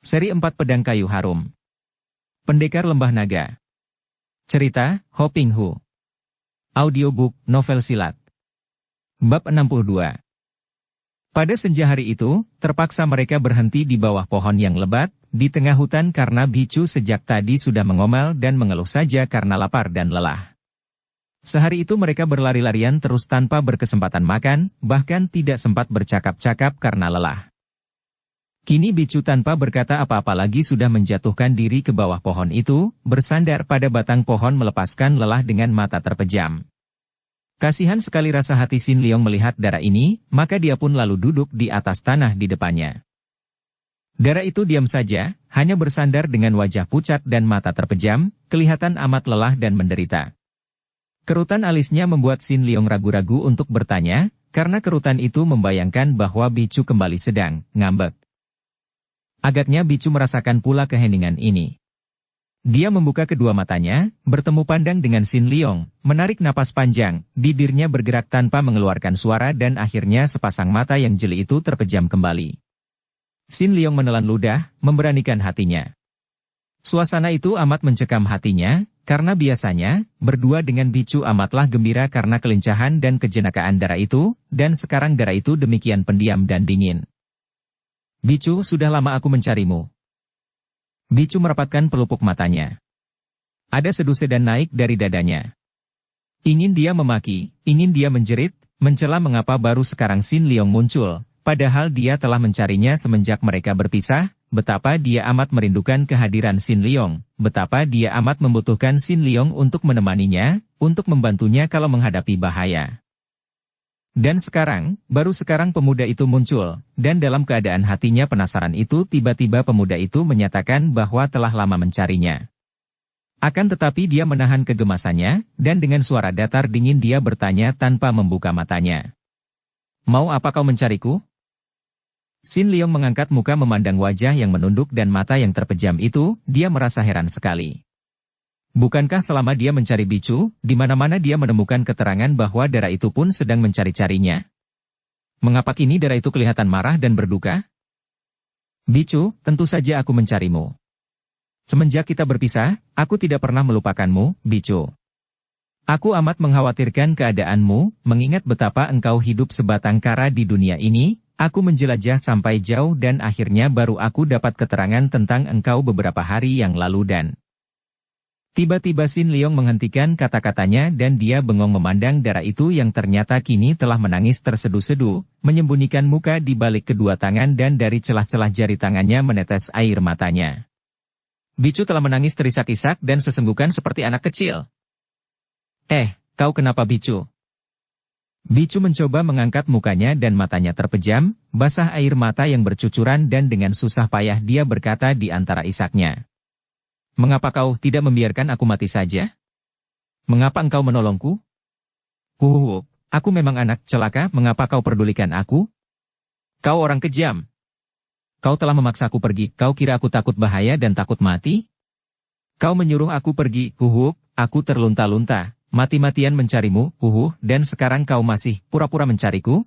Seri 4 Pedang Kayu Harum. Pendekar Lembah Naga. Cerita, Ho Ping Hu. Audiobook, novel silat. Bab 62. Pada senja hari itu, terpaksa mereka berhenti di bawah pohon yang lebat, di tengah hutan karena bicu sejak tadi sudah mengomel dan mengeluh saja karena lapar dan lelah. Sehari itu mereka berlari-larian terus tanpa berkesempatan makan, bahkan tidak sempat bercakap-cakap karena lelah. Kini bicu tanpa berkata apa-apa lagi sudah menjatuhkan diri ke bawah pohon itu, bersandar pada batang pohon melepaskan lelah dengan mata terpejam. Kasihan sekali rasa hati Sin Leong melihat Dara ini, maka dia pun lalu duduk di atas tanah di depannya. Dara itu diam saja, hanya bersandar dengan wajah pucat dan mata terpejam, kelihatan amat lelah dan menderita. Kerutan alisnya membuat Sin Leong ragu-ragu untuk bertanya, karena kerutan itu membayangkan bahwa bicu kembali sedang ngambek. Agaknya bicu merasakan pula keheningan ini. Dia membuka kedua matanya, bertemu pandang dengan Sin Leong, menarik napas panjang, bibirnya bergerak tanpa mengeluarkan suara dan akhirnya sepasang mata yang jeli itu terpejam kembali. Sin Leong menelan ludah, memberanikan hatinya. Suasana itu amat mencekam hatinya, karena biasanya, berdua dengan bicu amatlah gembira karena kelincahan dan kejenakaan Dara itu, dan sekarang Dara itu demikian pendiam dan dingin. Bicu, sudah lama aku mencarimu. Bicu merapatkan pelupuk matanya. Ada sedu-sedan naik dari dadanya. Ingin dia memaki, ingin dia menjerit, mencela mengapa baru sekarang Sin Leong muncul, padahal dia telah mencarinya semenjak mereka berpisah, betapa dia amat merindukan kehadiran Sin Leong, betapa dia amat membutuhkan Sin Leong untuk menemaninya, untuk membantunya kalau menghadapi bahaya. Dan sekarang, baru sekarang pemuda itu muncul, dan dalam keadaan hatinya penasaran itu tiba-tiba pemuda itu menyatakan bahwa telah lama mencarinya. Akan tetapi dia menahan kegemasannya, dan dengan suara datar dingin dia bertanya tanpa membuka matanya. Mau apa kau mencariku? Sin Leong mengangkat muka memandang wajah yang menunduk dan mata yang terpejam itu, dia merasa heran sekali. Bukankah selama dia mencari bicu, di mana-mana dia menemukan keterangan bahwa Dara itu pun sedang mencari-carinya? Mengapa kini Dara itu kelihatan marah dan berduka? Bicu, tentu saja aku mencarimu. Semenjak kita berpisah, aku tidak pernah melupakanmu, Bicu. Aku amat mengkhawatirkan keadaanmu, mengingat betapa engkau hidup sebatang kara di dunia ini, aku menjelajah sampai jauh dan akhirnya baru aku dapat keterangan tentang engkau beberapa hari yang lalu dan... Tiba-tiba Sin Leong menghentikan kata-katanya dan dia bengong memandang Dara itu yang ternyata kini telah menangis tersedu-sedu, menyembunyikan muka di balik kedua tangan dan dari celah-celah jari tangannya menetes air matanya. Bicu telah menangis terisak-isak dan sesenggukan seperti anak kecil. Kau kenapa Bicu? Bicu mencoba mengangkat mukanya dan matanya terpejam, basah air mata yang bercucuran dan dengan susah payah dia berkata di antara isaknya. Mengapa kau tidak membiarkan aku mati saja? Mengapa engkau menolongku? Aku memang anak celaka, mengapa kau pedulikan aku? Kau orang kejam. Kau telah memaksaku pergi, kau kira aku takut bahaya dan takut mati? Kau menyuruh aku pergi, aku terlunta-lunta, mati-matian mencarimu, dan sekarang kau masih pura-pura mencariku?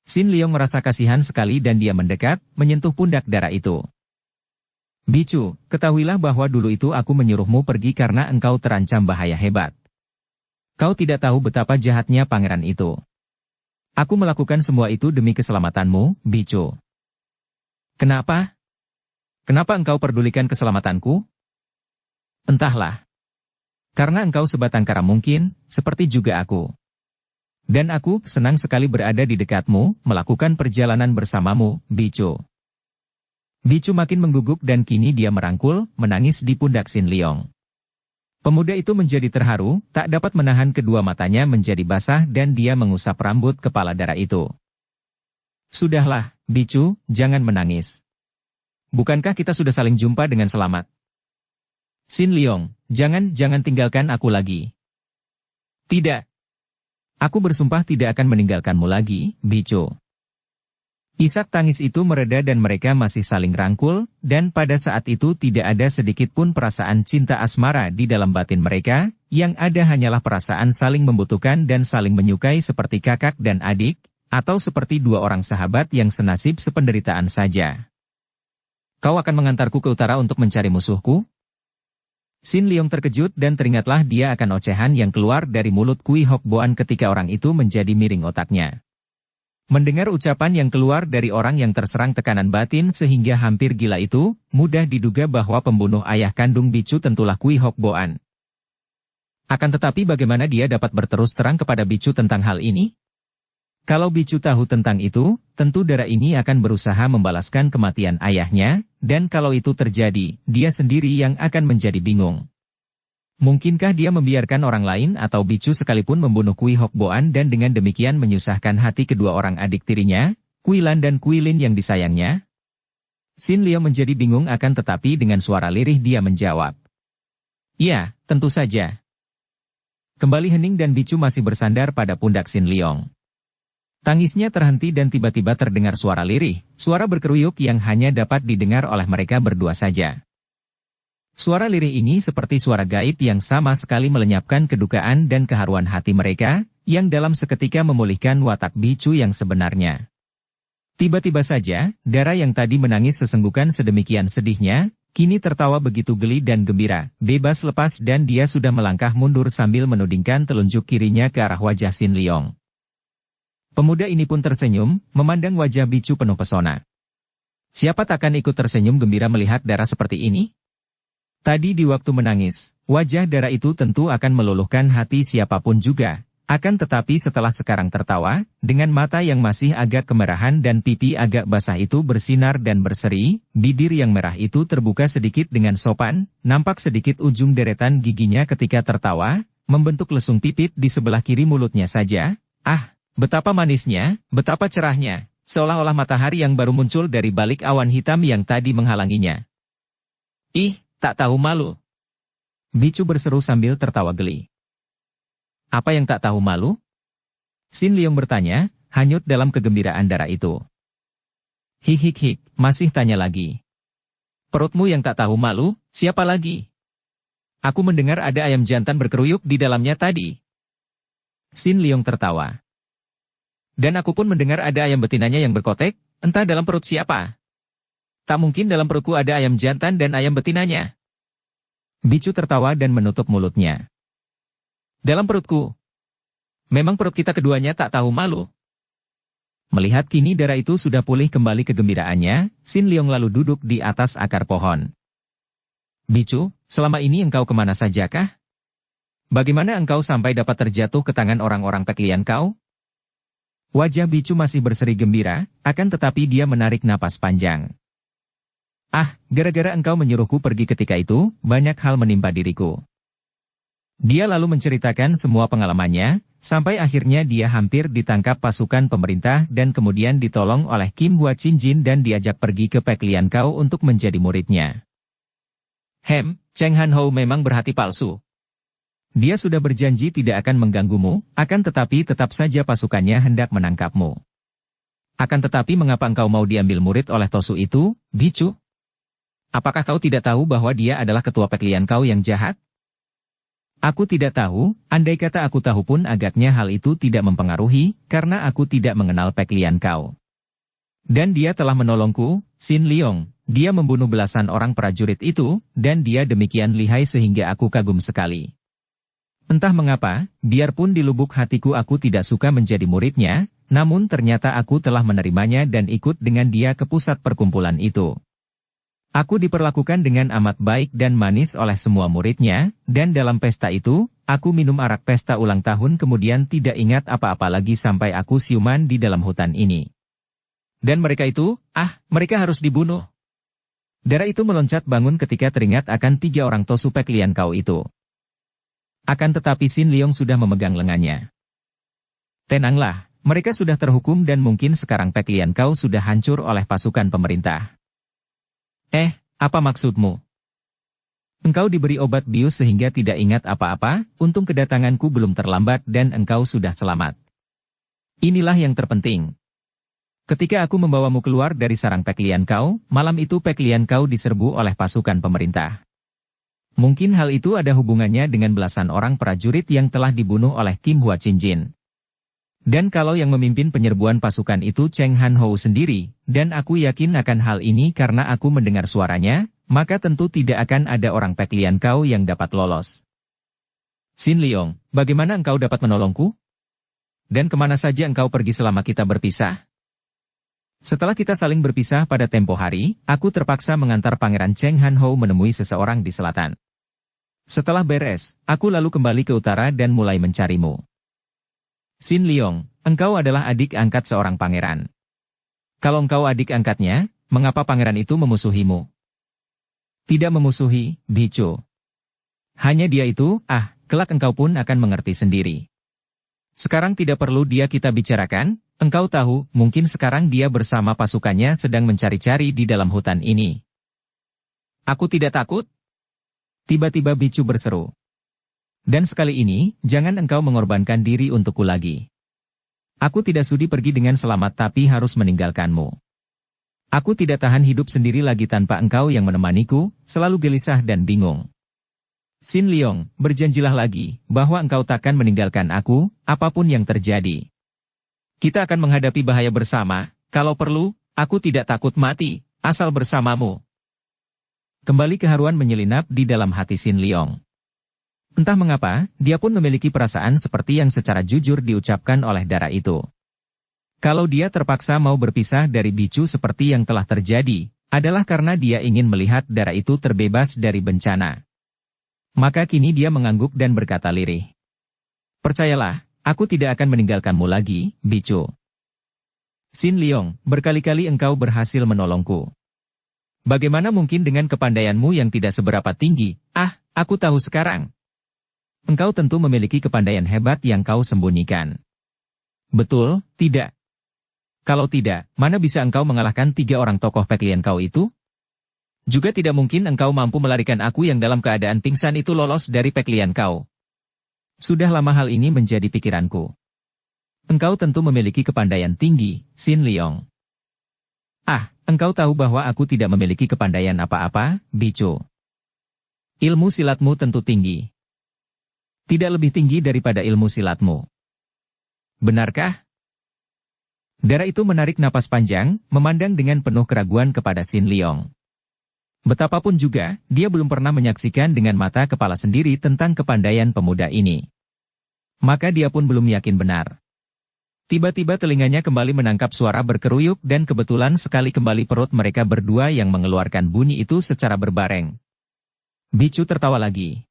Sin Leong merasa kasihan sekali dan dia mendekat, menyentuh pundak Dara itu. Bicu, ketahuilah bahwa dulu itu aku menyuruhmu pergi karena engkau terancam bahaya hebat. Kau tidak tahu betapa jahatnya pangeran itu. Aku melakukan semua itu demi keselamatanmu, Bicu. Kenapa? Kenapa engkau pedulikan keselamatanku? Entahlah. Karena engkau sebatang kara mungkin, seperti juga aku. Dan aku senang sekali berada di dekatmu, melakukan perjalanan bersamamu, Bicu. Bicu makin mengguguk dan kini dia merangkul, menangis di pundak Sin Leong. Pemuda itu menjadi terharu, tak dapat menahan kedua matanya menjadi basah dan dia mengusap rambut kepala Dara itu. Sudahlah, Bicu, jangan menangis. Bukankah kita sudah saling jumpa dengan selamat? Sin Leong, jangan tinggalkan aku lagi. Tidak. Aku bersumpah tidak akan meninggalkanmu lagi, Bicu. Isak tangis itu mereda dan mereka masih saling rangkul, dan pada saat itu tidak ada sedikit pun perasaan cinta asmara di dalam batin mereka, yang ada hanyalah perasaan saling membutuhkan dan saling menyukai seperti kakak dan adik, atau seperti dua orang sahabat yang senasib sependeritaan saja. Kau akan mengantarku ke utara untuk mencari musuhku? Xin Liong terkejut dan teringatlah dia akan ocehan yang keluar dari mulut Kui Hok Boan ketika orang itu menjadi miring otaknya. Mendengar ucapan yang keluar dari orang yang terserang tekanan batin sehingga hampir gila itu, mudah diduga bahwa pembunuh ayah kandung Bicu tentulah Kui Hok Boan. Akan tetapi bagaimana dia dapat berterus terang kepada Bicu tentang hal ini? Kalau Bicu tahu tentang itu, tentu darah ini akan berusaha membalaskan kematian ayahnya, dan kalau itu terjadi, dia sendiri yang akan menjadi bingung. Mungkinkah dia membiarkan orang lain atau Bicu sekalipun membunuh Kui Hok Boan dan dengan demikian menyusahkan hati kedua orang adik tirinya, Kui Lan dan Kui Lin yang disayangnya? Xin Liong menjadi bingung akan tetapi dengan suara lirih dia menjawab. Iya, tentu saja. Kembali hening dan Bicu masih bersandar pada pundak Xin Liong. Tangisnya terhenti dan tiba-tiba terdengar suara lirih, suara berkeruyuk yang hanya dapat didengar oleh mereka berdua saja. Suara lirih ini seperti suara gaib yang sama sekali melenyapkan kedukaan dan keharuan hati mereka, yang dalam seketika memulihkan watak Bicu yang sebenarnya. Tiba-tiba saja, darah yang tadi menangis sesenggukan sedemikian sedihnya, kini tertawa begitu geli dan gembira, bebas lepas dan dia sudah melangkah mundur sambil menudingkan telunjuk kirinya ke arah wajah Xin Liong. Pemuda ini pun tersenyum, memandang wajah Bicu penuh pesona. Siapa takkan ikut tersenyum gembira melihat darah seperti ini? Tadi di waktu menangis, wajah darah itu tentu akan meluluhkan hati siapapun juga. Akan tetapi setelah sekarang tertawa, dengan mata yang masih agak kemerahan dan pipi agak basah itu bersinar dan berseri, bibir yang merah itu terbuka sedikit dengan sopan, nampak sedikit ujung deretan giginya ketika tertawa, membentuk lesung pipit di sebelah kiri mulutnya saja. Ah! Betapa manisnya, betapa cerahnya, seolah-olah matahari yang baru muncul dari balik awan hitam yang tadi menghalanginya. Ih, tak tahu malu. Bicu berseru sambil tertawa geli. Apa yang tak tahu malu? Xin Liong bertanya, hanyut dalam kegembiraan darah itu. Hik, masih tanya lagi. Perutmu yang tak tahu malu, siapa lagi? Aku mendengar ada ayam jantan berkeruyuk di dalamnya tadi. Xin Liong tertawa. Dan aku pun mendengar ada ayam betinanya yang berkotek, entah dalam perut siapa. Tak mungkin dalam perutku ada ayam jantan dan ayam betinanya. Bicu tertawa dan menutup mulutnya. Dalam perutku. Memang perut kita keduanya tak tahu malu. Melihat kini darah itu sudah pulih kembali kegembiraannya, Xin Liong lalu duduk di atas akar pohon. Bicu, selama ini engkau kemana sajakah? Bagaimana engkau sampai dapat terjatuh ke tangan orang-orang peklian kau? Wajah Bicu masih berseri gembira, akan tetapi dia menarik napas panjang. Ah, gara-gara engkau menyuruhku pergi ketika itu, banyak hal menimpa diriku. Dia lalu menceritakan semua pengalamannya, sampai akhirnya dia hampir ditangkap pasukan pemerintah dan kemudian ditolong oleh Kim Hua Chin dan diajak pergi ke peklian kau untuk menjadi muridnya. Cheng Han Hou memang berhati palsu. Dia sudah berjanji tidak akan mengganggumu, akan tetapi tetap saja pasukannya hendak menangkapmu. Akan tetapi mengapa engkau mau diambil murid oleh Tosu itu, Bicu? Apakah kau tidak tahu bahwa dia adalah ketua peklian kau yang jahat? Aku tidak tahu, andai kata aku tahu pun agaknya hal itu tidak mempengaruhi, karena aku tidak mengenal peklian kau. Dan dia telah menolongku, Xin Liong, dia membunuh belasan orang prajurit itu, dan dia demikian lihai sehingga aku kagum sekali. Entah mengapa, biarpun di lubuk hatiku aku tidak suka menjadi muridnya, namun ternyata aku telah menerimanya dan ikut dengan dia ke pusat perkumpulan itu. Aku diperlakukan dengan amat baik dan manis oleh semua muridnya, dan dalam pesta itu, aku minum arak pesta ulang tahun kemudian tidak ingat apa-apa lagi sampai aku siuman di dalam hutan ini. Dan mereka itu, mereka harus dibunuh. Darah itu meloncat bangun ketika teringat akan 3 orang Tosu peklian kau itu. Akan tetapi Xin Liong sudah memegang lengannya. Tenanglah, mereka sudah terhukum dan mungkin sekarang peklian kau sudah hancur oleh pasukan pemerintah. Apa maksudmu? Engkau diberi obat bius sehingga tidak ingat apa-apa, untung kedatanganku belum terlambat dan engkau sudah selamat. Inilah yang terpenting. Ketika aku membawamu keluar dari sarang peklian kau, malam itu peklian kau diserbu oleh pasukan pemerintah. Mungkin hal itu ada hubungannya dengan belasan orang prajurit yang telah dibunuh oleh Kim Hua Chin. Dan kalau yang memimpin penyerbuan pasukan itu Cheng Han Ho sendiri, dan aku yakin akan hal ini karena aku mendengar suaranya, maka tentu tidak akan ada orang Peklian kau yang dapat lolos. Xin Liong, bagaimana engkau dapat menolongku? Dan kemana saja engkau pergi selama kita berpisah? Setelah kita saling berpisah pada tempo hari, aku terpaksa mengantar Pangeran Cheng Han Ho menemui seseorang di selatan. Setelah beres, aku lalu kembali ke utara dan mulai mencarimu. Xin Liong, engkau adalah adik angkat seorang pangeran. Kalau engkau adik angkatnya, mengapa pangeran itu memusuhimu? Tidak memusuhi, Bicu. Hanya dia itu, kelak engkau pun akan mengerti sendiri. Sekarang tidak perlu dia kita bicarakan, engkau tahu, mungkin sekarang dia bersama pasukannya sedang mencari-cari di dalam hutan ini. Aku tidak takut. Tiba-tiba Bicu berseru. Dan sekali ini, jangan engkau mengorbankan diri untukku lagi. Aku tidak sudi pergi dengan selamat tapi harus meninggalkanmu. Aku tidak tahan hidup sendiri lagi tanpa engkau yang menemaniku, selalu gelisah dan bingung. Xin Liong, berjanjilah lagi, bahwa engkau takkan meninggalkan aku, apapun yang terjadi. Kita akan menghadapi bahaya bersama, kalau perlu, aku tidak takut mati, asal bersamamu. Kembali keharuan menyelinap di dalam hati Xin Liong. Entah mengapa, dia pun memiliki perasaan seperti yang secara jujur diucapkan oleh Dara itu. Kalau dia terpaksa mau berpisah dari Bicu seperti yang telah terjadi, adalah karena dia ingin melihat Dara itu terbebas dari bencana. Maka kini dia mengangguk dan berkata lirih. Percayalah, aku tidak akan meninggalkanmu lagi, Bicu. Xin Liong, berkali-kali engkau berhasil menolongku. Bagaimana mungkin dengan kepandaianmu yang tidak seberapa tinggi? Aku tahu sekarang. Engkau tentu memiliki kepandaian hebat yang kau sembunyikan. Betul, tidak? Kalau tidak, mana bisa engkau mengalahkan 3 orang tokoh Peklian kau itu? Juga tidak mungkin engkau mampu melarikan aku yang dalam keadaan pingsan itu lolos dari Peklian kau. Sudah lama hal ini menjadi pikiranku. Engkau tentu memiliki kepandaian tinggi, Xin Liong. Engkau tahu bahwa aku tidak memiliki kepandaian apa-apa, Bicu. Ilmu silatmu tentu tinggi. Tidak lebih tinggi daripada ilmu silatmu. Benarkah? Dara itu menarik napas panjang, memandang dengan penuh keraguan kepada Xin Liong. Betapapun juga, dia belum pernah menyaksikan dengan mata kepala sendiri tentang kepandaian pemuda ini. Maka dia pun belum yakin benar. Tiba-tiba telinganya kembali menangkap suara berkeruyuk dan kebetulan sekali kembali perut mereka berdua yang mengeluarkan bunyi itu secara berbareng. Bicu tertawa lagi.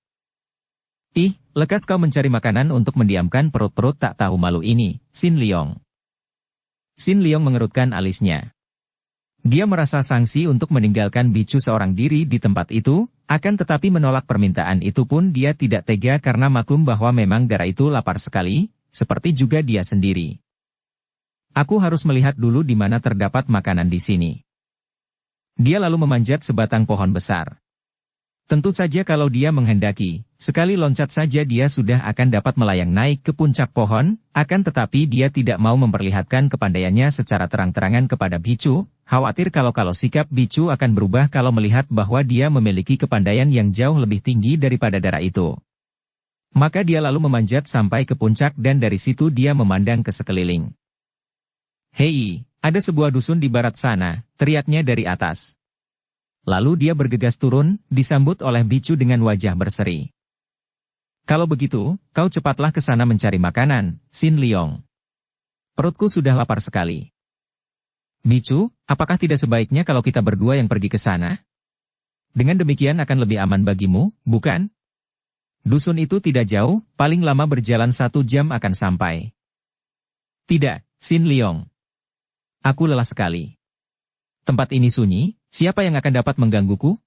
Lekas kau mencari makanan untuk mendiamkan perut-perut tak tahu malu ini, Xin Liong. Xin Liong mengerutkan alisnya. Dia merasa sangsi untuk meninggalkan Bicu seorang diri di tempat itu, akan tetapi menolak permintaan itu pun dia tidak tega karena maklum bahwa memang Dara itu lapar sekali, seperti juga dia sendiri. Aku harus melihat dulu di mana terdapat makanan di sini. Dia lalu memanjat sebatang pohon besar. Tentu saja kalau dia menghendaki, sekali loncat saja dia sudah akan dapat melayang naik ke puncak pohon, akan tetapi dia tidak mau memperlihatkan kepandaiannya secara terang-terangan kepada Bicu, khawatir kalau sikap Bicu akan berubah kalau melihat bahwa dia memiliki kepandaian yang jauh lebih tinggi daripada Dara itu. Maka dia lalu memanjat sampai ke puncak dan dari situ dia memandang ke sekeliling. Hei, ada sebuah dusun di barat sana, teriaknya dari atas. Lalu dia bergegas turun, disambut oleh Bicu dengan wajah berseri. Kalau begitu, kau cepatlah ke sana mencari makanan, Xin Liong. Perutku sudah lapar sekali. Bicu, apakah tidak sebaiknya kalau kita berdua yang pergi ke sana? Dengan demikian akan lebih aman bagimu, bukan? Dusun itu tidak jauh, paling lama berjalan 1 jam akan sampai. Tidak, Xin Liong. Aku lelah sekali. Tempat ini sunyi, siapa yang akan dapat menggangguku?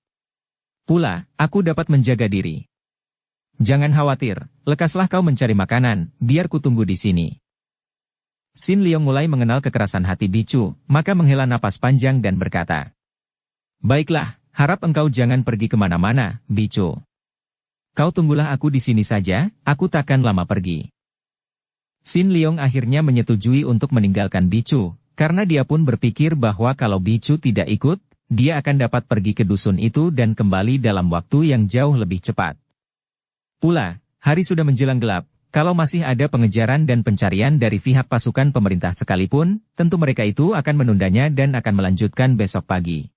Pula, aku dapat menjaga diri. Jangan khawatir, lekaslah kau mencari makanan, biar ku tunggu di sini. Xin Liong mulai mengenal kekerasan hati Bicu, maka menghela napas panjang dan berkata, Baiklah, harap engkau jangan pergi kemana-mana, Bicu. Kau tunggulah aku di sini saja, aku takkan lama pergi. Xin Liong akhirnya menyetujui untuk meninggalkan Bicu, karena dia pun berpikir bahwa kalau Bicu tidak ikut, dia akan dapat pergi ke dusun itu dan kembali dalam waktu yang jauh lebih cepat. Pula, hari sudah menjelang gelap, kalau masih ada pengejaran dan pencarian dari pihak pasukan pemerintah sekalipun, tentu mereka itu akan menundanya dan akan melanjutkan besok pagi.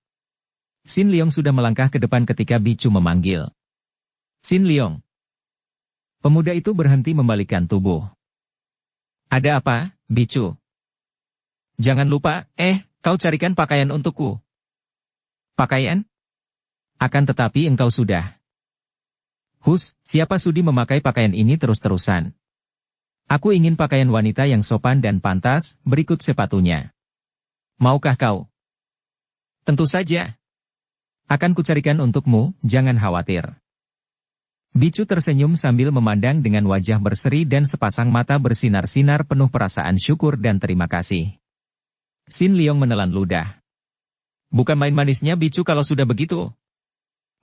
Sin Leong sudah melangkah ke depan ketika Bicu memanggil. Sin Leong. Pemuda itu berhenti membalikkan tubuh. Ada apa, Bicu? Jangan lupa, kau carikan pakaian untukku. Pakaian? Akan tetapi engkau sudah. Siapa sudi memakai pakaian ini terus-terusan? Aku ingin pakaian wanita yang sopan dan pantas, berikut sepatunya. Maukah kau? Tentu saja. Akan kucarikan untukmu, jangan khawatir. Bicu tersenyum sambil memandang dengan wajah berseri dan sepasang mata bersinar-sinar penuh perasaan syukur dan terima kasih. Sin Leong menelan ludah. Bukan main manisnya Bicu kalau sudah begitu.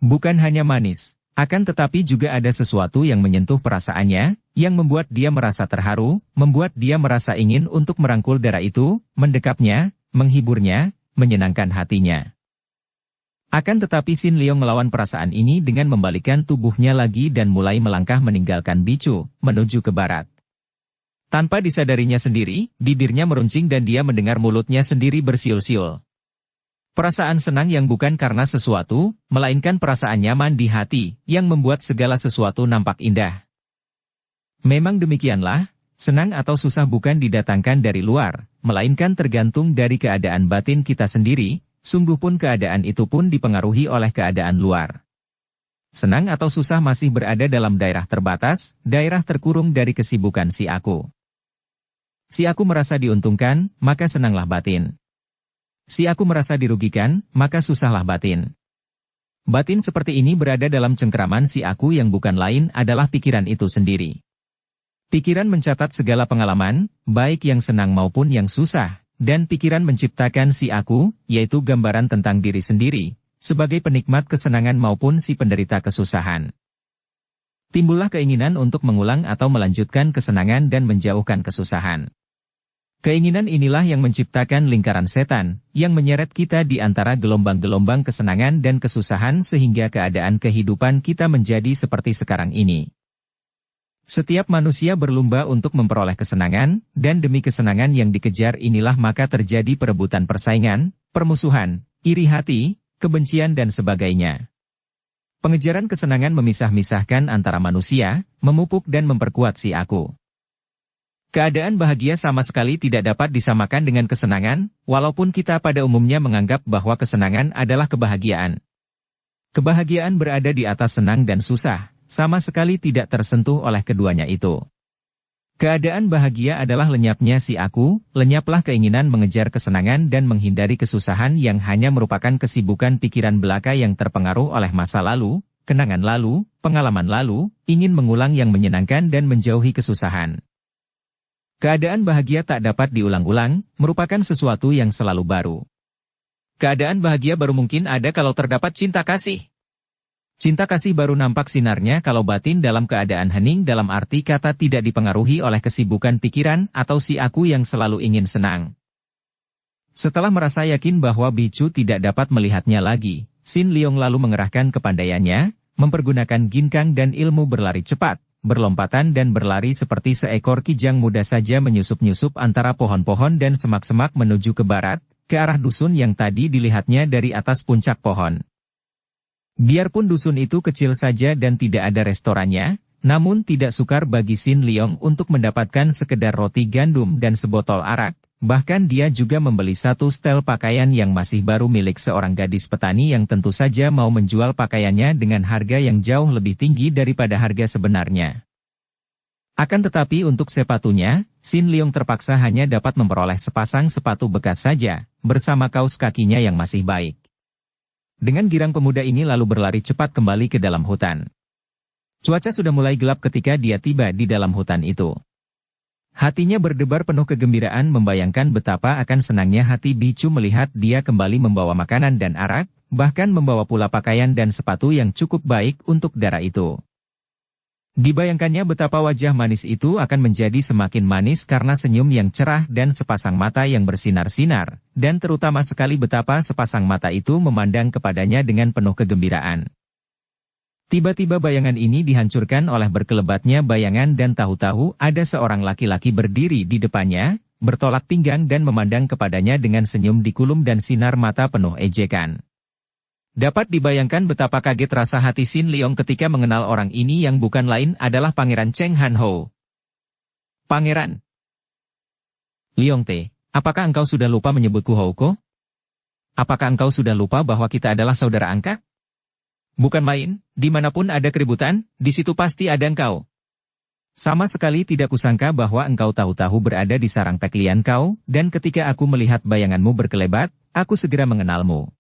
Bukan hanya manis. Akan tetapi juga ada sesuatu yang menyentuh perasaannya, yang membuat dia merasa terharu, membuat dia merasa ingin untuk merangkul darah itu, mendekapnya, menghiburnya, menyenangkan hatinya. Akan tetapi Sin Leong melawan perasaan ini dengan membalikkan tubuhnya lagi dan mulai melangkah meninggalkan Bicu, menuju ke barat. Tanpa disadarinya sendiri, bibirnya meruncing dan dia mendengar mulutnya sendiri bersiul-siul. Perasaan senang yang bukan karena sesuatu, melainkan perasaan nyaman di hati, yang membuat segala sesuatu nampak indah. Memang demikianlah, senang atau susah bukan didatangkan dari luar, melainkan tergantung dari keadaan batin kita sendiri, sungguh pun keadaan itu pun dipengaruhi oleh keadaan luar. Senang atau susah masih berada dalam daerah terbatas, daerah terkurung dari kesibukan si aku. Si aku merasa diuntungkan, maka senanglah batin. Si aku merasa dirugikan, maka susahlah batin. Batin seperti ini berada dalam cengkeraman si aku yang bukan lain adalah pikiran itu sendiri. Pikiran mencatat segala pengalaman, baik yang senang maupun yang susah, dan pikiran menciptakan si aku, yaitu gambaran tentang diri sendiri, sebagai penikmat kesenangan maupun si penderita kesusahan. Timbullah keinginan untuk mengulang atau melanjutkan kesenangan dan menjauhkan kesusahan. Keinginan inilah yang menciptakan lingkaran setan, yang menyeret kita di antara gelombang-gelombang kesenangan dan kesusahan sehingga keadaan kehidupan kita menjadi seperti sekarang ini. Setiap manusia berlomba untuk memperoleh kesenangan, dan demi kesenangan yang dikejar inilah maka terjadi perebutan persaingan, permusuhan, iri hati, kebencian dan sebagainya. Pengejaran kesenangan memisah-misahkan antara manusia, memupuk dan memperkuat si aku. Keadaan bahagia sama sekali tidak dapat disamakan dengan kesenangan, walaupun kita pada umumnya menganggap bahwa kesenangan adalah kebahagiaan. Kebahagiaan berada di atas senang dan susah, sama sekali tidak tersentuh oleh keduanya itu. Keadaan bahagia adalah lenyapnya si aku, lenyaplah keinginan mengejar kesenangan dan menghindari kesusahan yang hanya merupakan kesibukan pikiran belaka yang terpengaruh oleh masa lalu, kenangan lalu, pengalaman lalu, ingin mengulang yang menyenangkan dan menjauhi kesusahan. Keadaan bahagia tak dapat diulang-ulang, merupakan sesuatu yang selalu baru. Keadaan bahagia baru mungkin ada kalau terdapat cinta kasih. Cinta kasih baru nampak sinarnya kalau batin dalam keadaan hening dalam arti kata tidak dipengaruhi oleh kesibukan pikiran atau si aku yang selalu ingin senang. Setelah merasa yakin bahwa Bicu tidak dapat melihatnya lagi, Sin Leong lalu mengerahkan kepandaiannya, mempergunakan ginkang dan ilmu berlari cepat. Berlompatan dan berlari seperti seekor kijang muda saja menyusup-nyusup antara pohon-pohon dan semak-semak menuju ke barat, ke arah dusun yang tadi dilihatnya dari atas puncak pohon. Biarpun dusun itu kecil saja dan tidak ada restorannya, namun tidak sukar bagi Sin Leong untuk mendapatkan sekedar roti gandum dan sebotol arak, bahkan dia juga membeli satu setel pakaian yang masih baru milik seorang gadis petani yang tentu saja mau menjual pakaiannya dengan harga yang jauh lebih tinggi daripada harga sebenarnya. Akan tetapi untuk sepatunya, Sin Leong terpaksa hanya dapat memperoleh sepasang sepatu bekas saja, bersama kaos kakinya yang masih baik. Dengan girang pemuda ini lalu berlari cepat kembali ke dalam hutan. Cuaca sudah mulai gelap ketika dia tiba di dalam hutan itu. Hatinya berdebar penuh kegembiraan membayangkan betapa akan senangnya hati Bicu melihat dia kembali membawa makanan dan arak, bahkan membawa pula pakaian dan sepatu yang cukup baik untuk darah itu. Dibayangkannya betapa wajah manis itu akan menjadi semakin manis karena senyum yang cerah dan sepasang mata yang bersinar-sinar, dan terutama sekali betapa sepasang mata itu memandang kepadanya dengan penuh kegembiraan. Tiba-tiba bayangan ini dihancurkan oleh berkelebatnya bayangan dan tahu-tahu ada seorang laki-laki berdiri di depannya, bertolak pinggang dan memandang kepadanya dengan senyum dikulum dan sinar mata penuh ejekan. Dapat dibayangkan betapa kaget rasa hati Sin Leong ketika mengenal orang ini yang bukan lain adalah Pangeran Cheng Han Ho. Pangeran Leong Te, apakah engkau sudah lupa menyebutku Houko? Apakah engkau sudah lupa bahwa kita adalah saudara angkat? Bukan main, dimanapun ada keributan, di situ pasti ada engkau. Sama sekali tidak kusangka bahwa engkau tahu-tahu berada di sarang peklian kau, dan ketika aku melihat bayanganmu berkelebat, aku segera mengenalmu.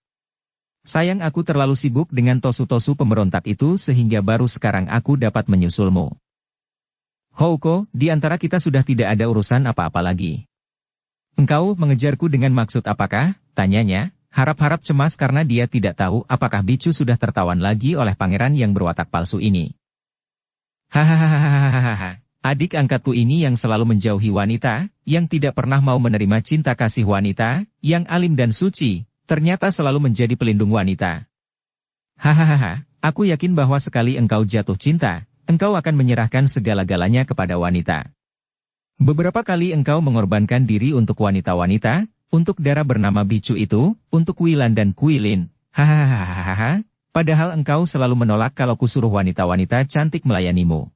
Sayang aku terlalu sibuk dengan tosu-tosu pemberontak itu sehingga baru sekarang aku dapat menyusulmu. Houko, di antara kita sudah tidak ada urusan apa-apa lagi. Engkau mengejarku dengan maksud apakah? Tanyanya. Harap-harap cemas karena dia tidak tahu apakah Bicu sudah tertawan lagi oleh pangeran yang berwatak palsu ini. Hahaha, adik angkatku ini yang selalu menjauhi wanita, yang tidak pernah mau menerima cinta kasih wanita, yang alim dan suci, ternyata selalu menjadi pelindung wanita. Hahaha, aku yakin bahwa sekali engkau jatuh cinta, engkau akan menyerahkan segala-galanya kepada wanita. Beberapa kali engkau mengorbankan diri untuk wanita-wanita, untuk darah bernama Bicu itu, untuk Wilan dan Kuilin, hahaha, padahal engkau selalu menolak kalau kusuruh wanita-wanita cantik melayanimu.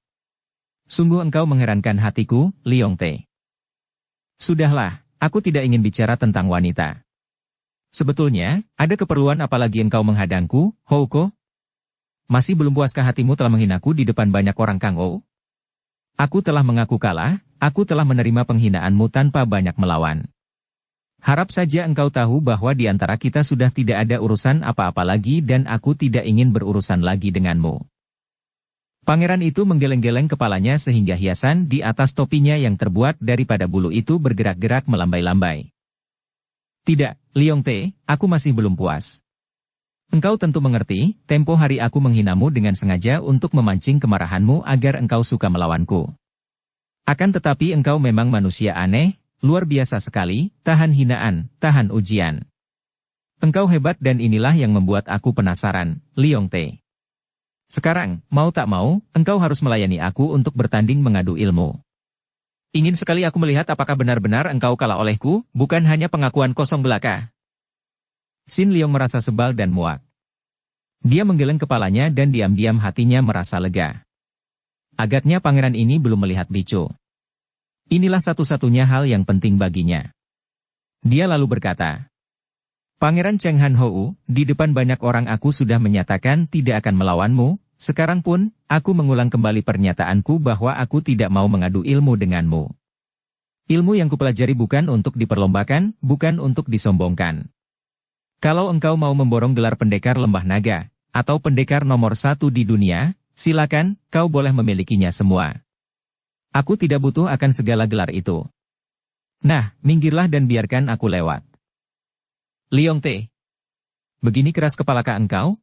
Sungguh engkau mengherankan hatiku, Leong Te. Sudahlah, aku tidak ingin bicara tentang wanita. Sebetulnya, ada keperluan apalagi engkau menghadangku, Houko? Masih belum puaskah hatimu telah menghinaku di depan banyak orang Kang-o? Aku telah mengaku kalah, aku telah menerima penghinaanmu tanpa banyak melawan. Harap saja engkau tahu bahwa di antara kita sudah tidak ada urusan apa-apa lagi dan aku tidak ingin berurusan lagi denganmu. Pangeran itu menggeleng-geleng kepalanya sehingga hiasan di atas topinya yang terbuat daripada bulu itu bergerak-gerak melambai-lambai. Tidak, Leong Te, aku masih belum puas. Engkau tentu mengerti, tempo hari aku menghinamu dengan sengaja untuk memancing kemarahanmu agar engkau suka melawanku. Akan tetapi engkau memang manusia aneh, luar biasa sekali, tahan hinaan, tahan ujian. Engkau hebat dan inilah yang membuat aku penasaran, Leong Te. Sekarang, mau tak mau, engkau harus melayani aku untuk bertanding mengadu ilmu. Ingin sekali aku melihat apakah benar-benar engkau kalah olehku, bukan hanya pengakuan kosong belaka. Sin Leong merasa sebal dan muak. Dia menggeleng kepalanya dan diam-diam hatinya merasa lega. Agaknya pangeran ini belum melihat Bicu. Inilah satu-satunya hal yang penting baginya. Dia lalu berkata, Pangeran Cheng Han Ho, di depan banyak orang aku sudah menyatakan tidak akan melawanmu, sekarang pun, aku mengulang kembali pernyataanku bahwa aku tidak mau mengadu ilmu denganmu. Ilmu yang kupelajari bukan untuk diperlombakan, bukan untuk disombongkan. Kalau engkau mau memborong gelar pendekar lembah naga, atau pendekar nomor 1 di dunia, silakan, kau boleh memilikinya semua. Aku tidak butuh akan segala gelar itu. Nah, minggirlah dan biarkan aku lewat. Leong Te. Begini keras kepalakah engkau?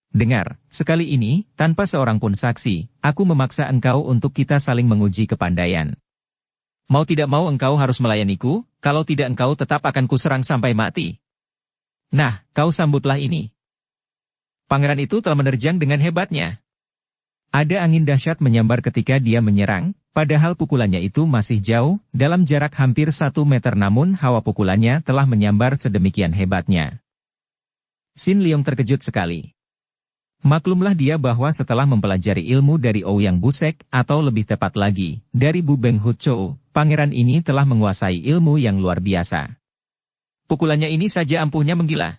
Dengar, sekali ini, tanpa seorang pun saksi, aku memaksa engkau untuk kita saling menguji kepandaian. Mau tidak mau engkau harus melayaniku, kalau tidak engkau tetap akan kuserang sampai mati. Nah, kau sambutlah ini. Pangeran itu telah menerjang dengan hebatnya. Ada angin dahsyat menyambar ketika dia menyerang, padahal pukulannya itu masih jauh, dalam jarak hampir 1 meter namun hawa pukulannya telah menyambar sedemikian hebatnya. Sin Leong terkejut sekali. Maklumlah dia bahwa setelah mempelajari ilmu dari Ouyang Busek, atau lebih tepat lagi, dari Bu Beng Hut Chou, pangeran ini telah menguasai ilmu yang luar biasa. Pukulannya ini saja ampuhnya menggila.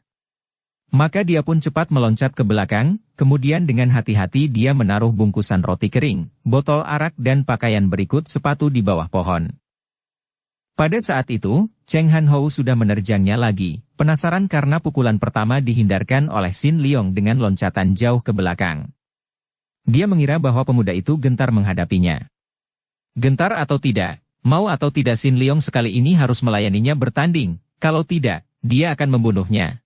Maka dia pun cepat meloncat ke belakang, kemudian dengan hati-hati dia menaruh bungkusan roti kering, botol arak dan pakaian berikut sepatu di bawah pohon. Pada saat itu, Cheng Han Ho sudah menerjangnya lagi, penasaran karena pukulan pertama dihindarkan oleh Sin Leong dengan loncatan jauh ke belakang. Dia mengira bahwa pemuda itu gentar menghadapinya. Gentar atau tidak, mau atau tidak Sin Leong sekali ini harus melayaninya bertanding, kalau tidak, dia akan membunuhnya.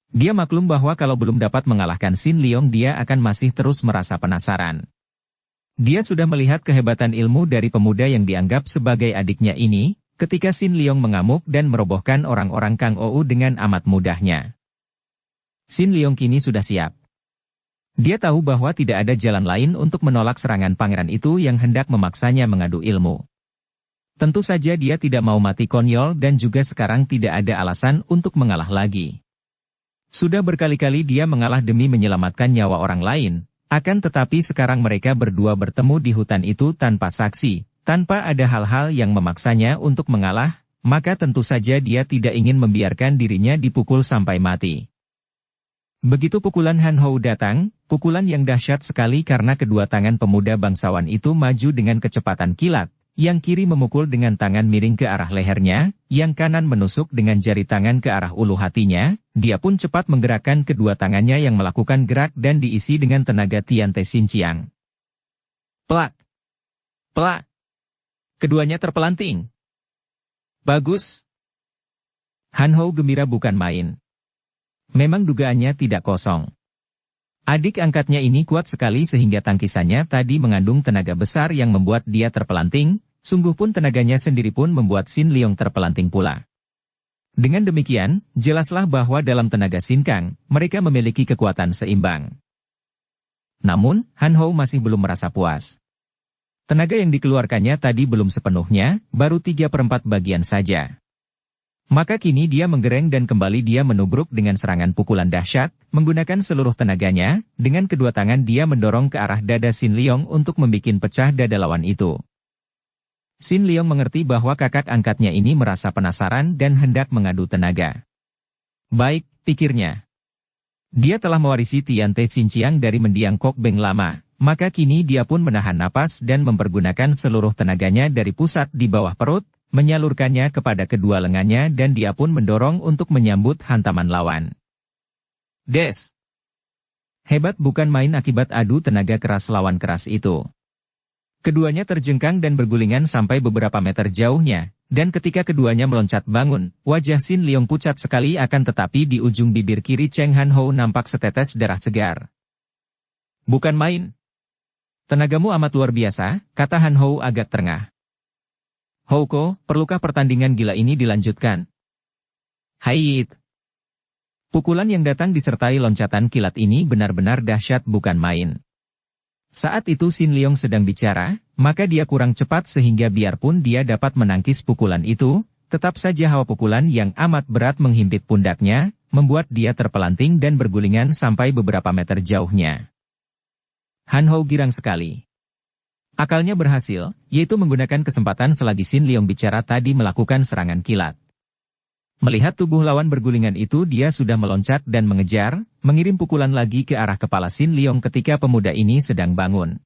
Dia maklum bahwa kalau belum dapat mengalahkan Sin Leong dia akan masih terus merasa penasaran. Dia sudah melihat kehebatan ilmu dari pemuda yang dianggap sebagai adiknya ini, ketika Sin Leong mengamuk dan merobohkan orang-orang Kang Ou dengan amat mudahnya. Sin Leong kini sudah siap. Dia tahu bahwa tidak ada jalan lain untuk menolak serangan pangeran itu yang hendak memaksanya mengadu ilmu. Tentu saja dia tidak mau mati konyol dan juga sekarang tidak ada alasan untuk mengalah lagi. Sudah berkali-kali dia mengalah demi menyelamatkan nyawa orang lain, akan tetapi sekarang mereka berdua bertemu di hutan itu tanpa saksi, tanpa ada hal-hal yang memaksanya untuk mengalah, maka tentu saja dia tidak ingin membiarkan dirinya dipukul sampai mati. Begitu pukulan Han Hou datang, pukulan yang dahsyat sekali karena kedua tangan pemuda bangsawan itu maju dengan kecepatan kilat, yang kiri memukul dengan tangan miring ke arah lehernya, yang kanan menusuk dengan jari tangan ke arah ulu hatinya, dia pun cepat menggerakkan kedua tangannya yang melakukan gerak dan diisi dengan tenaga Tian Te Xin Chiang. Plak! Plak! Keduanya terpelanting. Bagus! Han Hou gembira bukan main. Memang dugaannya tidak kosong. Adik angkatnya ini kuat sekali sehingga tangkisannya tadi mengandung tenaga besar yang membuat dia terpelanting, sungguh pun tenaganya sendiri pun membuat Sin Leong terpelanting pula. Dengan demikian, jelaslah bahwa dalam tenaga Sin Kang, mereka memiliki kekuatan seimbang. Namun, Han Hou masih belum merasa puas. Tenaga yang dikeluarkannya tadi belum sepenuhnya, baru 3/4 bagian saja. Maka kini dia menggereng dan kembali dia menubruk dengan serangan pukulan dahsyat, menggunakan seluruh tenaganya, dengan kedua tangan dia mendorong ke arah dada Sin Leong untuk membuat pecah dada lawan itu. Sin Leong mengerti bahwa kakak angkatnya ini merasa penasaran dan hendak mengadu tenaga. Baik, pikirnya. Dia telah mewarisi Tian Te Xin Chiang dari mendiang Kok Beng lama, maka kini dia pun menahan napas dan mempergunakan seluruh tenaganya dari pusat di bawah perut, menyalurkannya kepada kedua lengannya dan dia pun mendorong untuk menyambut hantaman lawan. Des! Hebat bukan main akibat adu tenaga keras lawan keras itu. Keduanya terjengkang dan bergulingan sampai beberapa meter jauhnya, dan ketika keduanya meloncat bangun, wajah Sin Leong pucat sekali akan tetapi di ujung bibir kiri Cheng Han Hou nampak setetes darah segar. Bukan main. Tenagamu amat luar biasa, kata Han Hou agak terengah. Houko, perlukah pertandingan gila ini dilanjutkan? Hait! Pukulan yang datang disertai loncatan kilat ini benar-benar dahsyat bukan main. Saat itu Sin Leong sedang bicara, maka dia kurang cepat sehingga biarpun dia dapat menangkis pukulan itu, tetap saja hawa pukulan yang amat berat menghimpit pundaknya, membuat dia terpelanting dan bergulingan sampai beberapa meter jauhnya. Han Hou girang sekali. Akalnya berhasil, yaitu menggunakan kesempatan selagi Sin Leong bicara tadi melakukan serangan kilat. Melihat tubuh lawan bergulingan itu dia sudah meloncat dan mengejar, mengirim pukulan lagi ke arah kepala Sin Leong ketika pemuda ini sedang bangun.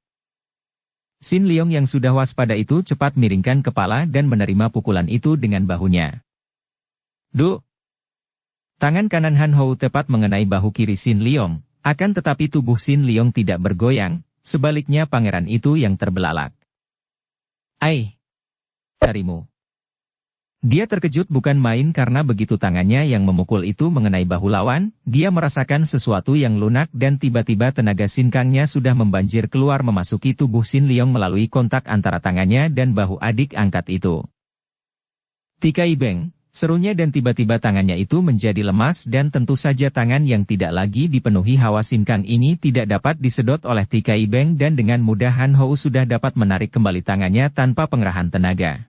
Sin Leong yang sudah waspada itu cepat miringkan kepala dan menerima pukulan itu dengan bahunya. Duh! Tangan kanan Han Hou tepat mengenai bahu kiri Sin Leong, akan tetapi tubuh Sin Leong tidak bergoyang. Sebaliknya pangeran itu yang terbelalak. Ai! Carimu. Dia terkejut bukan main karena begitu tangannya yang memukul itu mengenai bahu lawan, dia merasakan sesuatu yang lunak dan tiba-tiba tenaga Sin Kangnya sudah membanjir keluar memasuki tubuh Sin Leong melalui kontak antara tangannya dan bahu adik angkat itu. Tikai Beng, serunya dan tiba-tiba tangannya itu menjadi lemas dan tentu saja tangan yang tidak lagi dipenuhi hawa Sin Kang ini tidak dapat disedot oleh Tikai Beng dan dengan mudah Han Hou sudah dapat menarik kembali tangannya tanpa pengerahan tenaga.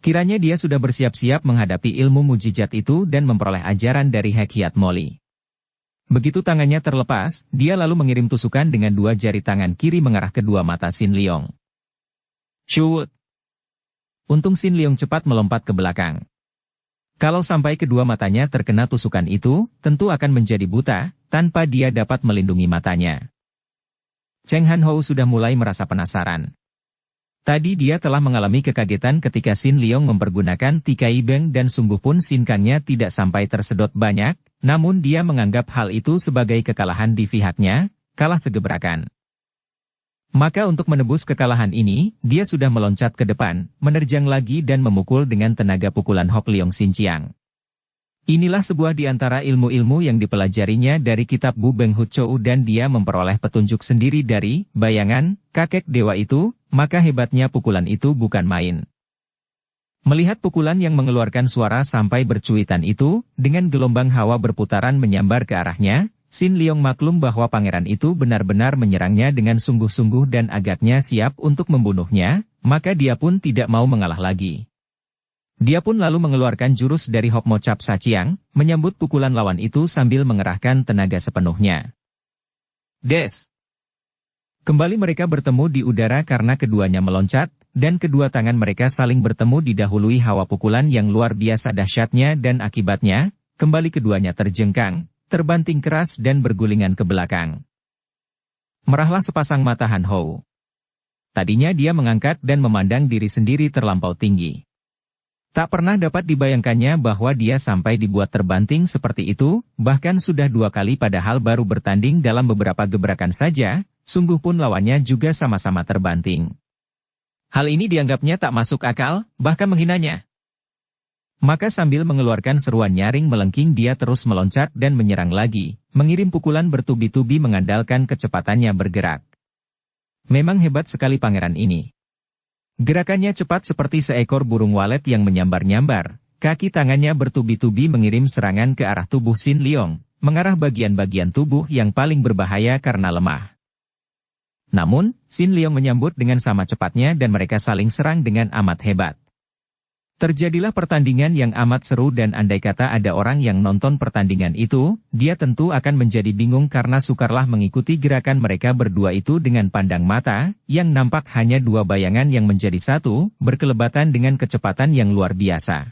Kiranya dia sudah bersiap-siap menghadapi ilmu mujizat itu dan memperoleh ajaran dari Hek Hiat Moli. Begitu tangannya terlepas, dia lalu mengirim tusukan dengan dua jari tangan kiri mengarah kedua mata Sin Leong. Shoot! Untung Sin Leong cepat melompat ke belakang. Kalau sampai kedua matanya terkena tusukan itu, tentu akan menjadi buta, tanpa dia dapat melindungi matanya. Cheng Han Hou sudah mulai merasa penasaran. Tadi dia telah mengalami kekagetan ketika Sin Leong mempergunakan Tikai Beng dan sungguh pun Sin Kangnya tidak sampai tersedot banyak, namun dia menganggap hal itu sebagai kekalahan di pihaknya, kalah segebrakan. Maka untuk menebus kekalahan ini, dia sudah meloncat ke depan, menerjang lagi dan memukul dengan tenaga pukulan Hok Leong Sin Chiang. Inilah sebuah di antara ilmu-ilmu yang dipelajarinya dari kitab Bu Beng Hu Chou dan dia memperoleh petunjuk sendiri dari bayangan kakek dewa itu, maka hebatnya pukulan itu bukan main. Melihat pukulan yang mengeluarkan suara sampai bercuitan itu, dengan gelombang hawa berputaran menyambar ke arahnya, Xin Liong maklum bahwa pangeran itu benar-benar menyerangnya dengan sungguh-sungguh dan agaknya siap untuk membunuhnya, maka dia pun tidak mau mengalah lagi. Dia pun lalu mengeluarkan jurus dari Hop Mo Cap Saciang, menyambut pukulan lawan itu sambil mengerahkan tenaga sepenuhnya. Des! Kembali mereka bertemu di udara karena keduanya meloncat, dan kedua tangan mereka saling bertemu didahului hawa pukulan yang luar biasa dahsyatnya dan akibatnya, kembali keduanya terjengkang, terbanting keras dan bergulingan ke belakang. Merahlah sepasang mata Han Hou. Tadinya dia mengangkat dan memandang diri sendiri terlampau tinggi. Tak pernah dapat dibayangkannya bahwa dia sampai dibuat terbanting seperti itu, bahkan sudah 2 kali padahal baru bertanding dalam beberapa gebrakan saja, sungguh pun lawannya juga sama-sama terbanting. Hal ini dianggapnya tak masuk akal, bahkan menghinanya. Maka sambil mengeluarkan seruan nyaring melengking dia terus meloncat dan menyerang lagi, mengirim pukulan bertubi-tubi mengandalkan kecepatannya bergerak. Memang hebat sekali pangeran ini. Gerakannya cepat seperti seekor burung walet yang menyambar-nyambar, kaki tangannya bertubi-tubi mengirim serangan ke arah tubuh Xin Liong, mengarah bagian-bagian tubuh yang paling berbahaya karena lemah. Namun, Xin Liong menyambut dengan sama cepatnya dan mereka saling serang dengan amat hebat. Terjadilah pertandingan yang amat seru dan andai kata ada orang yang nonton pertandingan itu, dia tentu akan menjadi bingung karena sukarlah mengikuti gerakan mereka berdua itu dengan pandang mata, yang nampak hanya 2 bayangan yang menjadi satu, berkelebatan dengan kecepatan yang luar biasa.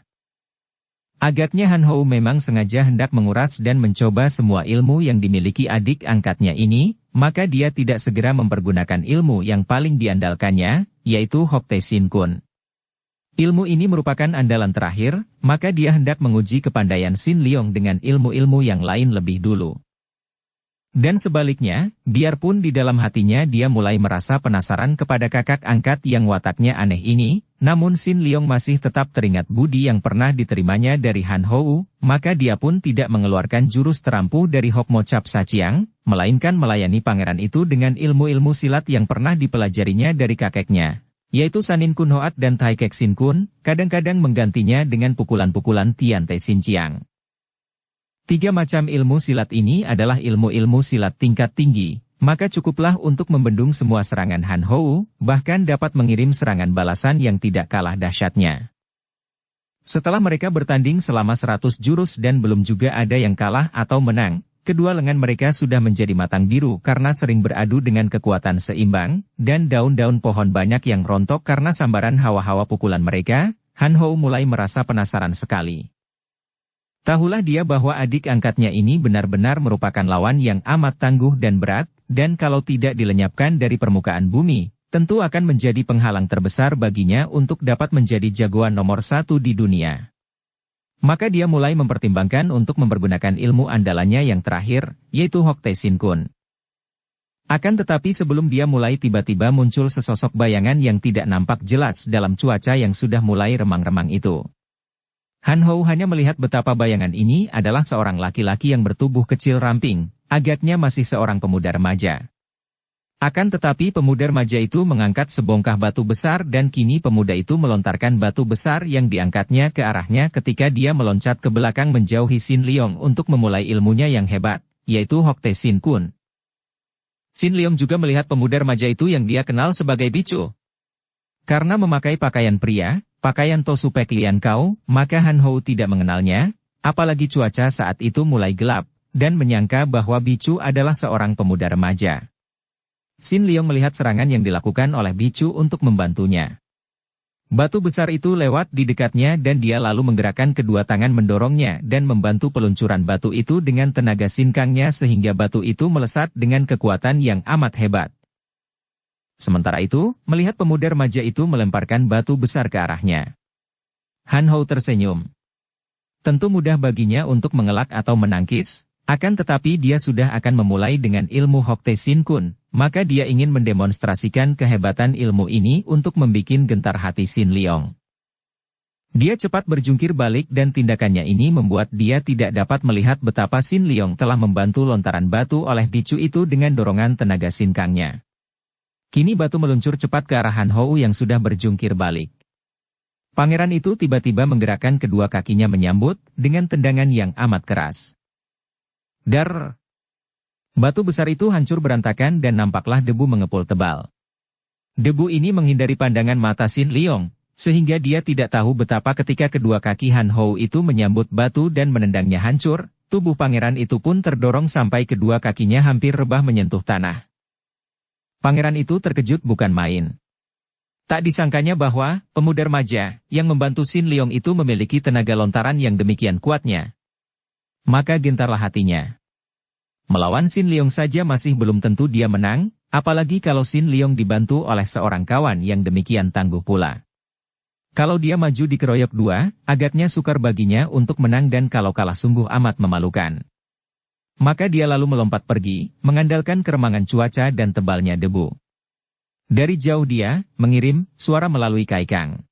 Agaknya Han Hou memang sengaja hendak menguras dan mencoba semua ilmu yang dimiliki adik angkatnya ini, maka dia tidak segera mempergunakan ilmu yang paling diandalkannya, yaitu Hok Tae Sin Kun. Ilmu ini merupakan andalan terakhir, maka dia hendak menguji kepandaian Xin Liong dengan ilmu-ilmu yang lain lebih dulu. Dan sebaliknya, biarpun di dalam hatinya dia mulai merasa penasaran kepada kakak angkat yang wataknya aneh ini, namun Xin Liong masih tetap teringat budi yang pernah diterimanya dari Han Hou, maka dia pun tidak mengeluarkan jurus terampuh dari Hop Mo Cap Saciang, melainkan melayani pangeran itu dengan ilmu-ilmu silat yang pernah dipelajarinya dari kakeknya, yaitu Sanin Kun Hoat dan Tai Kek Sin Kun, kadang-kadang menggantinya dengan pukulan-pukulan Tian Te Sin Chiang. 3 macam ilmu silat ini adalah ilmu-ilmu silat tingkat tinggi, maka cukuplah untuk membendung semua serangan Han Hou, bahkan dapat mengirim serangan balasan yang tidak kalah dahsyatnya. Setelah mereka bertanding selama 100 jurus dan belum juga ada yang kalah atau menang, kedua lengan mereka sudah menjadi matang biru karena sering beradu dengan kekuatan seimbang, dan daun-daun pohon banyak yang rontok karena sambaran hawa-hawa pukulan mereka. Han Hou mulai merasa penasaran sekali. Tahulah dia bahwa adik angkatnya ini benar-benar merupakan lawan yang amat tangguh dan berat, dan kalau tidak dilenyapkan dari permukaan bumi, tentu akan menjadi penghalang terbesar baginya untuk dapat menjadi jagoan nomor 1 di dunia. Maka dia mulai mempertimbangkan untuk mempergunakan ilmu andalannya yang terakhir, yaitu Hok Tae Sin Kun. Akan tetapi sebelum dia mulai tiba-tiba muncul sesosok bayangan yang tidak nampak jelas dalam cuaca yang sudah mulai remang-remang itu. Han Hou hanya melihat betapa bayangan ini adalah seorang laki-laki yang bertubuh kecil ramping, agaknya masih seorang pemuda remaja. Akan tetapi pemuda remaja itu mengangkat sebongkah batu besar dan kini pemuda itu melontarkan batu besar yang diangkatnya ke arahnya ketika dia meloncat ke belakang menjauhi Xin Liong untuk memulai ilmunya yang hebat, yaitu Hok Tae Sin Kun. Xin Liong juga melihat pemuda remaja itu yang dia kenal sebagai Bicu. Karena memakai pakaian pria, pakaian Tosu Pek Lian Kau, maka Han Hou tidak mengenalnya, apalagi cuaca saat itu mulai gelap, dan menyangka bahwa Bicu adalah seorang pemuda remaja. Xin Liong melihat serangan yang dilakukan oleh Bicu untuk membantunya. Batu besar itu lewat di dekatnya dan dia lalu menggerakkan kedua tangan mendorongnya dan membantu peluncuran batu itu dengan tenaga sinkangnya sehingga batu itu melesat dengan kekuatan yang amat hebat. Sementara itu, melihat pemuda remaja itu melemparkan batu besar ke arahnya. Han Hou tersenyum. Tentu mudah baginya untuk mengelak atau menangkis, akan tetapi dia sudah akan memulai dengan ilmu Hok Tae Sin Kun, maka dia ingin mendemonstrasikan kehebatan ilmu ini untuk membikin gentar hati Xin Liong. Dia cepat berjungkir balik dan tindakannya ini membuat dia tidak dapat melihat betapa Xin Liong telah membantu lontaran batu oleh Bicu itu dengan dorongan tenaga sinkangnya. Kini batu meluncur cepat ke arah Han Hou yang sudah berjungkir balik. Pangeran itu tiba-tiba menggerakkan kedua kakinya menyambut, dengan tendangan yang amat keras. Dar! Batu besar itu hancur berantakan dan nampaklah debu mengepul tebal. Debu ini menghindari pandangan mata Sin Liong, sehingga dia tidak tahu betapa ketika kedua kaki Han Hou itu menyambut batu dan menendangnya hancur, tubuh pangeran itu pun terdorong sampai kedua kakinya hampir rebah menyentuh tanah. Pangeran itu terkejut bukan main. Tak disangkanya bahwa pemuda remaja yang membantu Sin Liong itu memiliki tenaga lontaran yang demikian kuatnya. Maka gentarlah hatinya. Melawan Sin Liong saja masih belum tentu dia menang, apalagi kalau Sin Liong dibantu oleh seorang kawan yang demikian tangguh pula. Kalau dia maju dikeroyok dua, agaknya sukar baginya untuk menang dan kalau kalah sungguh amat memalukan. Maka dia lalu melompat pergi, mengandalkan keremangan cuaca dan tebalnya debu. Dari jauh dia mengirim suara melalui kaikang.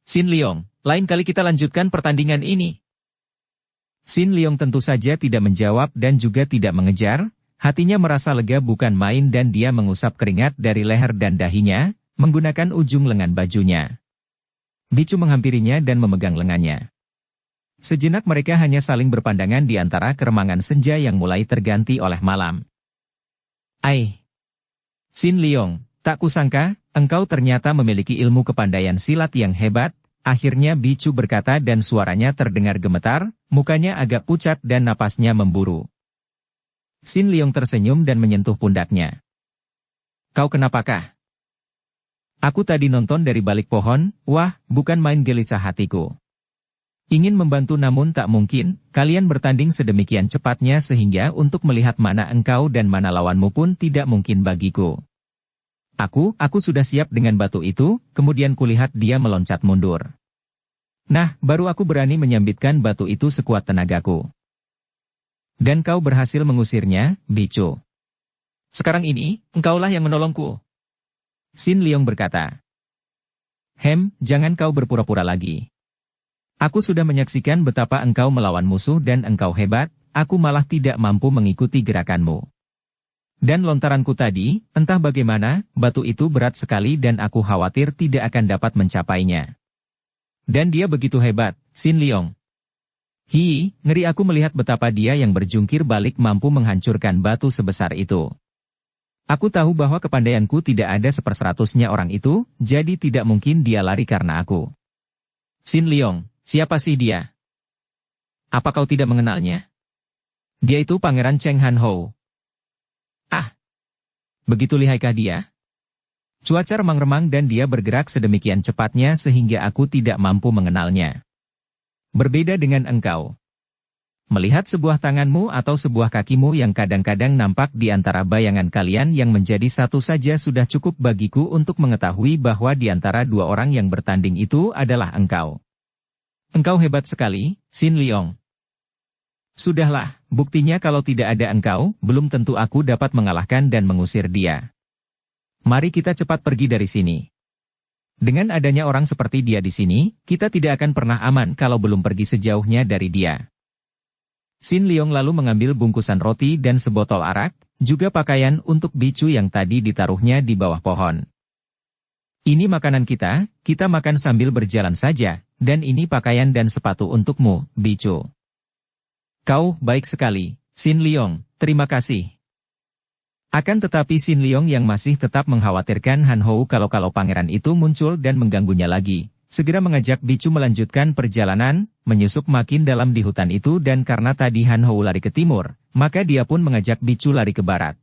Sin Liong, lain kali kita lanjutkan pertandingan ini. Sin Liong tentu saja tidak menjawab dan juga tidak mengejar, hatinya merasa lega bukan main dan dia mengusap keringat dari leher dan dahinya, menggunakan ujung lengan bajunya. Bicu menghampirinya dan memegang lengannya. Sejenak mereka hanya saling berpandangan di antara keremangan senja yang mulai terganti oleh malam. Ai! Sin Liong, tak kusangka, engkau ternyata memiliki ilmu kepandaian silat yang hebat. Akhirnya Bicu berkata dan suaranya terdengar gemetar, mukanya agak pucat dan napasnya memburu. Sin Liong tersenyum dan menyentuh pundaknya. Kau kenapakah? Aku tadi nonton dari balik pohon, wah, bukan main gelisah hatiku. Ingin membantu namun tak mungkin, kalian bertanding sedemikian cepatnya sehingga untuk melihat mana engkau dan mana lawanmu pun tidak mungkin bagiku. Aku sudah siap dengan batu itu, kemudian kulihat dia meloncat mundur. Nah, baru aku berani menyambitkan batu itu sekuat tenagaku. Dan kau berhasil mengusirnya, Bicu. Sekarang ini, engkaulah yang menolongku. Sin Liong berkata. Jangan kau berpura-pura lagi. Aku sudah menyaksikan betapa engkau melawan musuh dan engkau hebat, aku malah tidak mampu mengikuti gerakanmu. Dan lontaranku tadi, entah bagaimana, batu itu berat sekali dan aku khawatir tidak akan dapat mencapainya. Dan dia begitu hebat, Sin Liong. Ngeri aku melihat betapa dia yang berjungkir balik mampu menghancurkan batu sebesar itu. Aku tahu bahwa kepandaianku tidak ada 1/100-nya orang itu, jadi tidak mungkin dia lari karena aku. Sin Liong, siapa sih dia? Apa kau tidak mengenalnya? Dia itu Pangeran Cheng Han Hou. Begitu lihaikah dia? Cuaca remang-remang dan dia bergerak sedemikian cepatnya sehingga aku tidak mampu mengenalnya. Berbeda dengan engkau. Melihat sebuah tanganmu atau sebuah kakimu yang kadang-kadang nampak di antara bayangan kalian yang menjadi satu saja sudah cukup bagiku untuk mengetahui bahwa di antara dua orang yang bertanding itu adalah engkau. Engkau hebat sekali, Sin Liong. Sudahlah, buktinya kalau tidak ada engkau, belum tentu aku dapat mengalahkan dan mengusir dia. Mari kita cepat pergi dari sini. Dengan adanya orang seperti dia di sini, kita tidak akan pernah aman kalau belum pergi sejauhnya dari dia. Sin Liong lalu mengambil bungkusan roti dan sebotol arak, juga pakaian untuk Bicu yang tadi ditaruhnya di bawah pohon. Ini makanan kita makan sambil berjalan saja, dan ini pakaian dan sepatu untukmu, Bicu. Kau baik sekali, Sin Liong, terima kasih. Akan tetapi Sin Liong yang masih tetap mengkhawatirkan Han Hou kalau pangeran itu muncul dan mengganggunya lagi, segera mengajak Bicu melanjutkan perjalanan, menyusup makin dalam di hutan itu dan karena tadi Han Hou lari ke timur, maka dia pun mengajak Bicu lari ke barat.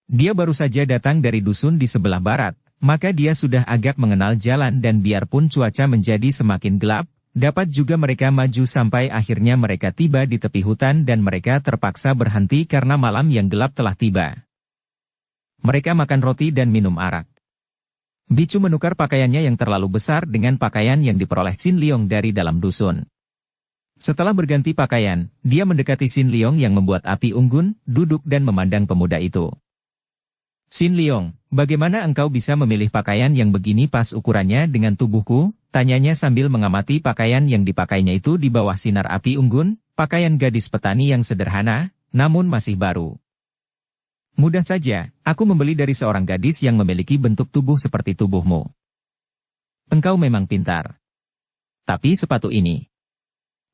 Dia baru saja datang dari dusun di sebelah barat, maka dia sudah agak mengenal jalan dan biarpun cuaca menjadi semakin gelap, dapat juga mereka maju sampai akhirnya mereka tiba di tepi hutan dan mereka terpaksa berhenti karena malam yang gelap telah tiba. Mereka makan roti dan minum arak. Bicu menukar pakaiannya yang terlalu besar dengan pakaian yang diperoleh Sin Liong dari dalam dusun. Setelah berganti pakaian, dia mendekati Sin Liong yang membuat api unggun, duduk dan memandang pemuda itu. Sin Liong, bagaimana engkau bisa memilih pakaian yang begini pas ukurannya dengan tubuhku? Tanyanya sambil mengamati pakaian yang dipakainya itu di bawah sinar api unggun, pakaian gadis petani yang sederhana, namun masih baru. Mudah saja, aku membeli dari seorang gadis yang memiliki bentuk tubuh seperti tubuhmu. Engkau memang pintar. Tapi sepatu ini,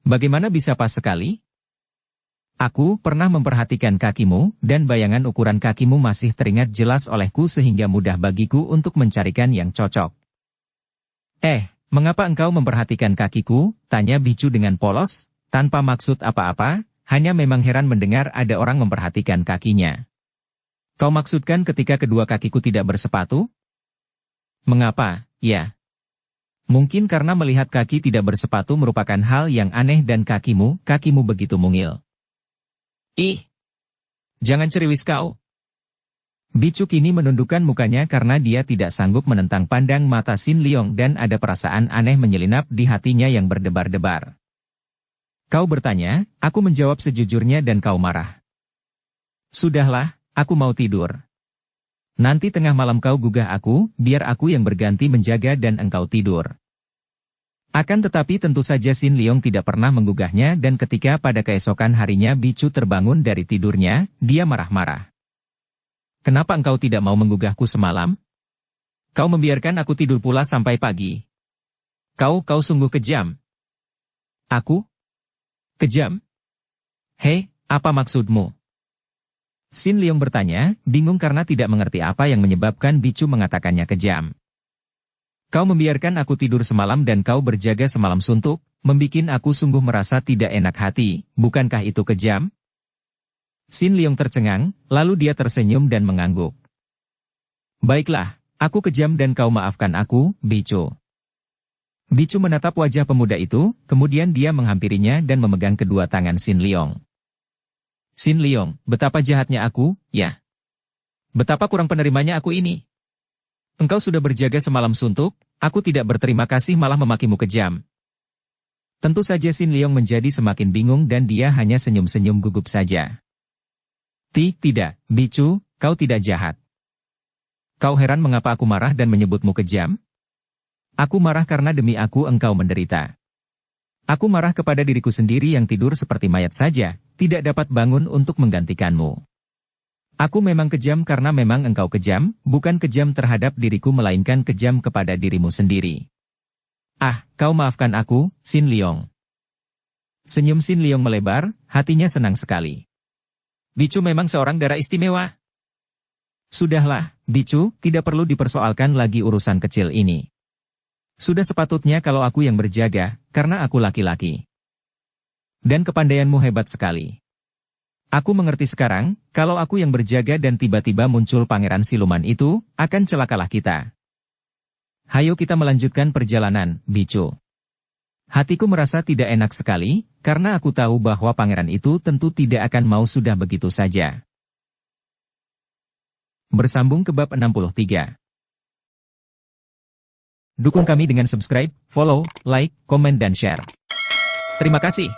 bagaimana bisa pas sekali? Aku pernah memperhatikan kakimu, dan bayangan ukuran kakimu masih teringat jelas olehku sehingga mudah bagiku untuk mencarikan yang cocok. Mengapa engkau memperhatikan kakiku? Tanya Bicu dengan polos, tanpa maksud apa-apa, hanya memang heran mendengar ada orang memperhatikan kakinya. Kau maksudkan ketika kedua kakiku tidak bersepatu? Mengapa? Ya. Mungkin karena melihat kaki tidak bersepatu merupakan hal yang aneh dan kakimu begitu mungil. Ih! Jangan ceriwis kau. Bicu kini menundukkan mukanya karena dia tidak sanggup menentang pandang mata Sin Leong dan ada perasaan aneh menyelinap di hatinya yang berdebar-debar. Kau bertanya, aku menjawab sejujurnya dan kau marah. Sudahlah, aku mau tidur. Nanti tengah malam kau gugah aku, biar aku yang berganti menjaga dan engkau tidur. Akan tetapi tentu saja Sin Leong tidak pernah menggugahnya dan ketika pada keesokan harinya Bicu terbangun dari tidurnya, dia marah-marah. Kenapa engkau tidak mau menggugahku semalam? Kau membiarkan aku tidur pula sampai pagi. Kau sungguh kejam. Aku? Kejam? Hei, apa maksudmu? Sin Leong bertanya, bingung karena tidak mengerti apa yang menyebabkan Bicu mengatakannya kejam. Kau membiarkan aku tidur semalam dan kau berjaga semalam suntuk, membikin aku sungguh merasa tidak enak hati, bukankah itu kejam? Sin Leong tercengang, lalu dia tersenyum dan mengangguk. Baiklah, aku kejam dan kau maafkan aku, Bicu. Bicu menatap wajah pemuda itu, kemudian dia menghampirinya dan memegang kedua tangan Sin Leong. Sin Leong, betapa jahatnya aku, ya. Betapa kurang penerimanya aku ini. Engkau sudah berjaga semalam suntuk, aku tidak berterima kasih malah memakimu kejam. Tentu saja Sin Leong menjadi semakin bingung dan dia hanya senyum-senyum gugup saja. Tidak, Bicu, kau tidak jahat. Kau heran mengapa aku marah dan menyebutmu kejam? Aku marah karena demi aku engkau menderita. Aku marah kepada diriku sendiri yang tidur seperti mayat saja, tidak dapat bangun untuk menggantikanmu. Aku memang kejam karena memang engkau kejam, bukan kejam terhadap diriku melainkan kejam kepada dirimu sendiri. Kau maafkan aku, Sin Leong. Senyum Sin Leong melebar, hatinya senang sekali. Bicu memang seorang darah istimewa. Sudahlah, Bicu, tidak perlu dipersoalkan lagi urusan kecil ini. Sudah sepatutnya kalau aku yang berjaga, karena aku laki-laki. Dan kepandaianmu hebat sekali. Aku mengerti sekarang, kalau aku yang berjaga dan tiba-tiba muncul pangeran siluman itu, akan celakalah kita. Hayo kita melanjutkan perjalanan, Bicu. Hatiku merasa tidak enak sekali, karena aku tahu bahwa pangeran itu tentu tidak akan mau sudah begitu saja. Bersambung ke bab 63. Dukung kami dengan subscribe, follow, like, komen dan share. Terima kasih.